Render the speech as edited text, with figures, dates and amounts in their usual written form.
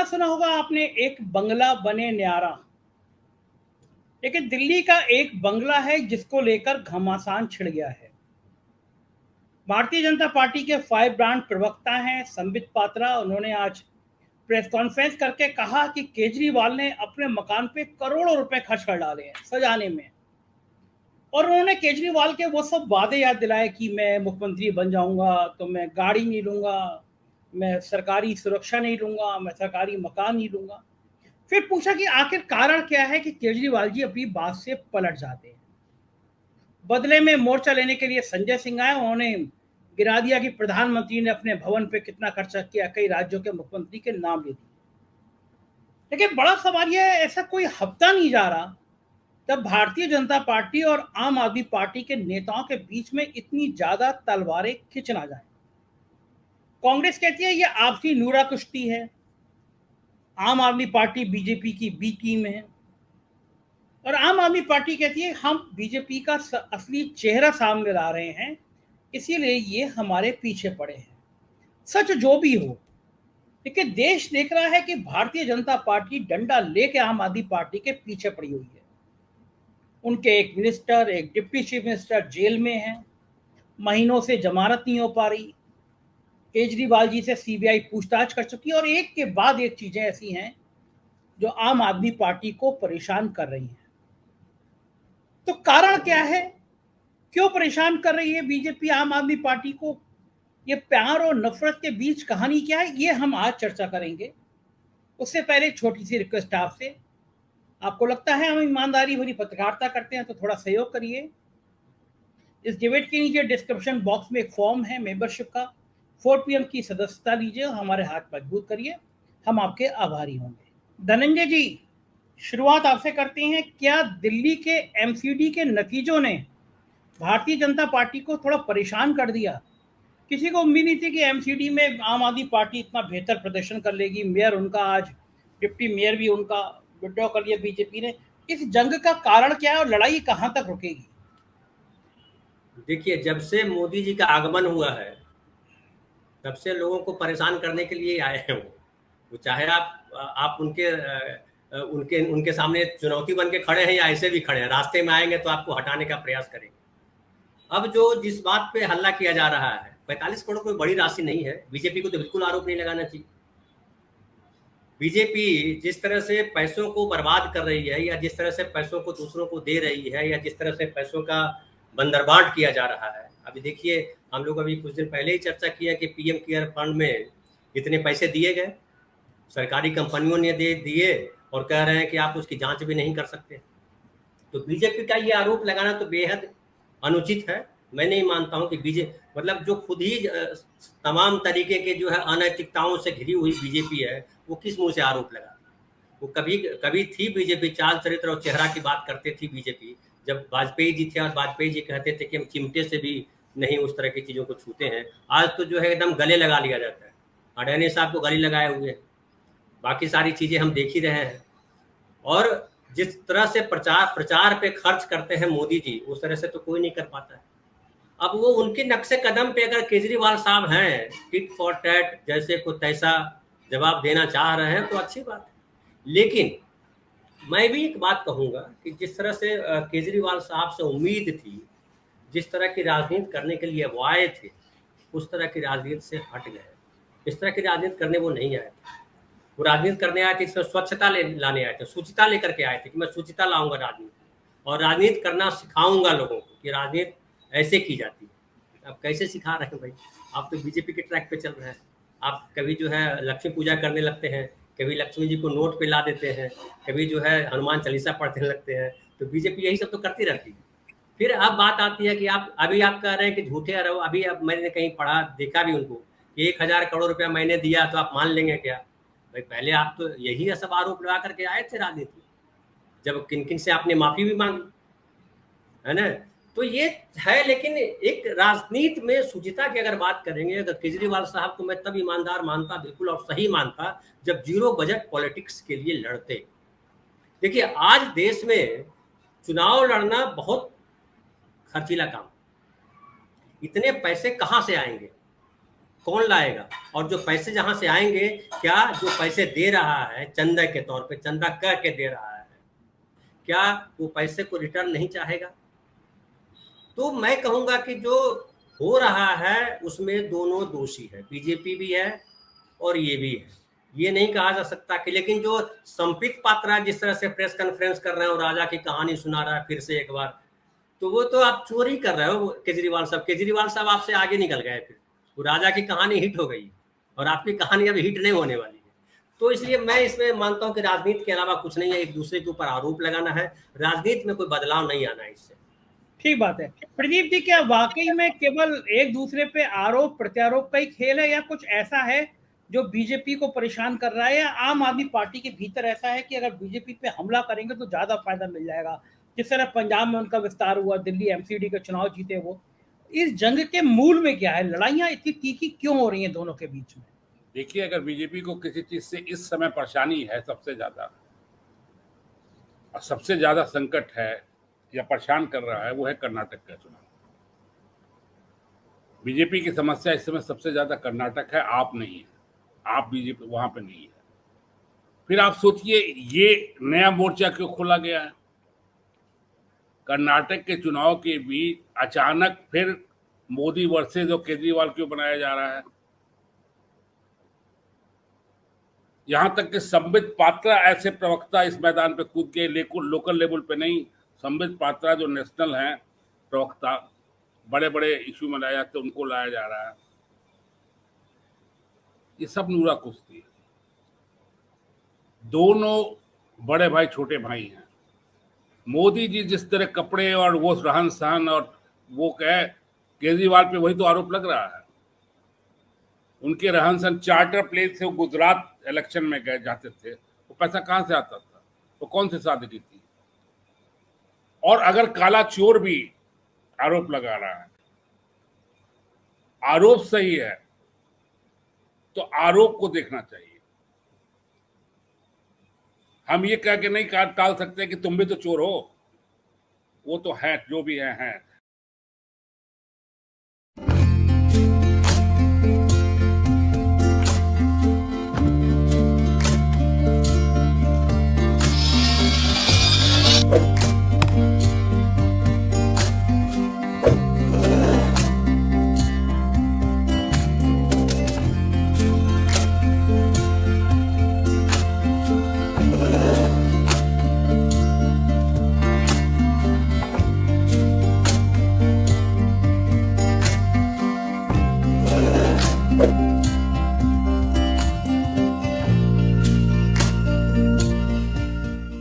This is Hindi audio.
सुना होगा आपने, एक बंगला बने न्यारा। लेकिन दिल्ली का एक बंगला है जिसको लेकर घमासान छिड़ गया है। भारतीय जनता पार्टी के फाइव ब्रांड प्रवक्ता हैं संबित पात्रा। उन्होंने आज प्रेस कॉन्फ्रेंस करके कहा कि केजरीवाल ने अपने मकान पे करोड़ों रुपए खर्च कर डाले हैं सजाने में। और उन्होंने केजरीवाल के वो सब वादे याद दिलाए कि मैं मुख्यमंत्री बन जाऊंगा तो मैं गाड़ी नहीं लूंगा, मैं सरकारी सुरक्षा नहीं लूंगा, मैं सरकारी मकान नहीं लूंगा। फिर पूछा कि आखिर कारण क्या है कि केजरीवाल जी अपनी बात से पलट जाते हैं। बदले में मोर्चा लेने के लिए संजय सिंह आए। उन्होंने गिरा दिया कि प्रधानमंत्री ने अपने भवन पे कितना खर्चा किया, कई राज्यों के मुख्यमंत्री के नाम ले दिए। लेकिन बड़ा सवाल यह है, ऐसा कोई हफ्ता नहीं जा रहा तब भारतीय जनता पार्टी और आम आदमी पार्टी के नेताओं के बीच में इतनी ज्यादा तलवारें खिंच ना जाए। कांग्रेस कहती है यह आपसी नूरा कुश्ती है, आम आदमी पार्टी बीजेपी की बी टीम है, और आम आदमी पार्टी कहती है हम बीजेपी का असली चेहरा सामने ला रहे हैं, इसीलिए ये हमारे पीछे पड़े हैं। सच जो भी हो, लेकिन देश देख रहा है कि भारतीय जनता पार्टी डंडा लेके आम आदमी पार्टी के पीछे पड़ी हुई है। उनके एक मिनिस्टर, एक डिप्टी चीफ मिनिस्टर जेल में हैं, महीनों से जमानत नहीं हो पा रही। केजरीवाल जी से सीबीआई पूछताछ कर चुकी है और एक के बाद एक चीजें ऐसी हैं जो आम आदमी पार्टी को परेशान कर रही हैं। तो कारण क्या है, क्यों परेशान कर रही है बीजेपी आम आदमी पार्टी को? ये प्यार और नफरत के बीच कहानी क्या है, ये हम आज चर्चा करेंगे। उससे पहले छोटी सी रिक्वेस्ट आपसे, आपको लगता है हम ईमानदारी भरी पत्रकारिता करते हैं तो थोड़ा सहयोग करिए। इस डिबेट के नीचे डिस्क्रिप्शन बॉक्स में एक फॉर्म है मेंबरशिप का, 4 PM की सदस्यता लीजिए और हमारे हाथ मजबूत करिए, हम आपके आभारी होंगे। धनंजय जी, शुरुआत आपसे करते हैं। क्या दिल्ली के एमसीडी के नतीजों ने भारतीय जनता पार्टी को थोड़ा परेशान कर दिया? किसी को उम्मीद नहीं थी कि एमसीडी में आम आदमी पार्टी इतना बेहतर प्रदर्शन कर लेगी। मेयर उनका आज, डिप्टी मेयर भी उनका विड्रॉ कर लिया बीजेपी ने। इस जंग का कारण क्या है और लड़ाई कहां तक रुकेगी? देखिए, जब से मोदी जी का आगमन हुआ है तब से लोगों को परेशान करने के लिए आए हैं वो चाहे आप उनके उनके सामने चुनौती बन के खड़े हैं या ऐसे भी खड़े हैं, रास्ते में आएंगे तो आपको हटाने का प्रयास करेंगे। अब जो जिस बात पे हल्ला किया जा रहा है, 45 करोड़ कोई बड़ी राशि नहीं है। बीजेपी को तो बिल्कुल आरोप नहीं लगाना चाहिए। बीजेपी जिस तरह से पैसों को बर्बाद कर रही है या जिस तरह से पैसों को दूसरों को दे रही है या जिस तरह से पैसों का बंदरबाट किया जा रहा है, अभी देखिए, हम लोग अभी कुछ दिन पहले ही चर्चा किया कि पीएम केयर फंड में इतने पैसे दिए गए, सरकारी कंपनियों ने दे दिए और कह रहे हैं कि आप उसकी जांच भी नहीं कर सकते। तो बीजेपी का ये आरोप लगाना तो बेहद अनुचित है। मैं नहीं मानता हूं कि मतलब जो खुद ही तमाम तरीके के जो है अनैतिकताओं से घिरी हुई बीजेपी है, वो किस मुंह से आरोप लगाती है? वो कभी कभी थी बीजेपी, चाल चरित्र और चेहरा की बात करते थी बीजेपी। जब वाजपेयी जी थे और वाजपेयी जी कहते थे कि हम चिमटे से भी नहीं उस तरह की चीज़ों को छूते हैं, आज तो जो है एकदम गले लगा लिया जाता है। अडवाणी साहब को गले लगाए हुए हैं, बाकी सारी चीज़ें हम देख ही रहे हैं। और जिस तरह से प्रचार पे खर्च करते हैं मोदी जी, उस तरह से तो कोई नहीं कर पाता है। अब वो उनके नक्शे कदम पे अगर केजरीवाल साहब हैं, टिट फॉर टैट जैसे को तैसा जवाब देना चाह रहे हैं तो अच्छी बात है। लेकिन मैं भी एक बात कहूँगा कि जिस तरह से केजरीवाल साहब से उम्मीद थी, जिस तरह की राजनीति करने के लिए वो आए थे, उस तरह की राजनीति से हट गए। इस तरह की राजनीति करने वो नहीं आए थे। वो राजनीति करने आए थे, इसमें स्वच्छता लाने आए थे, शुचिता लेकर के आए थे कि मैं शुचिता लाऊंगा राजनीति और राजनीति करना सिखाऊंगा लोगों को कि राजनीति ऐसे की जाती है। अब कैसे सिखा रहे हैं भाई? आप तो बीजेपी के ट्रैक पे चल रहे हैं। आप कभी जो है लक्ष्मी पूजा करने लगते हैं, कभी लक्ष्मी जी को नोट पे ला देते हैं, कभी जो है हनुमान चालीसा पढ़ने लगते हैं। तो बीजेपी यही सब तो करती रहती है। फिर अब बात आती है कि आप कह रहे हैं कि झूठे रहो। अभी अब मैंने कहीं पढ़ा, देखा भी उनको कि 1000 करोड़ रुपया मैंने दिया तो आप मान लेंगे क्या? भाई पहले आप तो यही सब आरोप लगा करके आए थे राजनीति, जब किन किन से आपने माफी भी मांगी है ना। तो ये है, लेकिन एक राजनीति में शुचिता की अगर बात करेंगे, अगर केजरीवाल साहब को मैं तब ईमानदार मानता, बिल्कुल और सही मानता, जब जीरो बजट पॉलिटिक्स के लिए लड़ते। देखिए, आज देश में चुनाव लड़ना बहुत खर्चीला काम, इतने पैसे कहां से आएंगे? कौन लाएगा? और जो पैसे जहां से आएंगे, क्या जो पैसे दे रहा है चंदा के तौर पे, चंदा कह के दे रहा है, क्या वो पैसे को रिटर्न नहीं चाहेगा? तो मैं कहूंगा कि जो हो रहा है उसमें दोनों दोषी है, बीजेपी भी है और ये भी है। ये नहीं कहा जा सकता कि, लेकिन जो संबित पात्रा जिस तरह से प्रेस कॉन्फ्रेंस कर रहे हैं और राजा की कहानी सुना रहा है फिर से एक बार, तो वो तो आप चोरी कर रहे हो केजरीवाल साहब। केजरीवाल साहब आपसे आगे निकल गए, फिर वो राजा की कहानी हिट हो गई और आपकी कहानी अभी हिट नहीं होने वाली है। तो इसलिए मैं इसमें मानता हूं कि राजनीति के अलावा कुछ नहीं है, एक दूसरे के ऊपर आरोप लगाना है, राजनीति में कोई बदलाव नहीं आना है इससे। ठीक बात है। प्रदीप जी, क्या वाकई में केवल एक दूसरे पे आरोप प्रत्यारोप का ही खेल है, या कुछ ऐसा है जो बीजेपी को परेशान कर रहा है, या आम आदमी पार्टी के भीतर ऐसा है कि अगर बीजेपी पे हमला करेंगे तो ज्यादा फायदा मिल जाएगा, जिस तरह पंजाब में उनका विस्तार हुआ, दिल्ली एमसीडी के चुनाव जीते वो। इस जंग के मूल में क्या है? लड़ाइयां इतनी तीखी क्यों हो रही हैं दोनों के बीच में? देखिए, अगर बीजेपी को किसी चीज से इस समय परेशानी है सबसे ज्यादा, और सबसे ज्यादा संकट है या परेशान कर रहा है, वो है कर्नाटक का चुनाव। बीजेपी की समस्या इस समय सबसे ज्यादा कर्नाटक है, आप नहीं है, आप बीजेपी वहां पे नहीं है। फिर आप सोचिए, ये नया मोर्चा क्यों खोला गया है? कर्नाटक के चुनाव के बीच अचानक फिर मोदी वर्सेस और केजरीवाल क्यों बनाया जा रहा है? यहां तक कि संबित पात्रा ऐसे प्रवक्ता इस मैदान पे कूद के, लोकल लेवल पे नहीं, संबित पात्रा जो नेशनल हैं प्रवक्ता, बड़े बड़े इशू में लाए जाते, उनको लाया जा रहा है। ये सब नूरा कुश्ती है। दोनों बड़े भाई छोटे भाई हैं। मोदी जी जिस तरह कपड़े और वो रहन सहन और वो कहे, केजरीवाल पे वही तो आरोप लग रहा है। उनके रहन सहन, चार्टर प्लेन से वो गुजरात इलेक्शन में गए जाते थे, वो पैसा कहां से आता था? वो कौन सी सादगी थी? और अगर काला चोर भी आरोप लगा रहा है, आरोप सही है तो आरोप को देखना चाहिए। हम ये कह के नहीं टाल सकते कि तुम भी तो चोर हो, वो तो है, जो भी है। you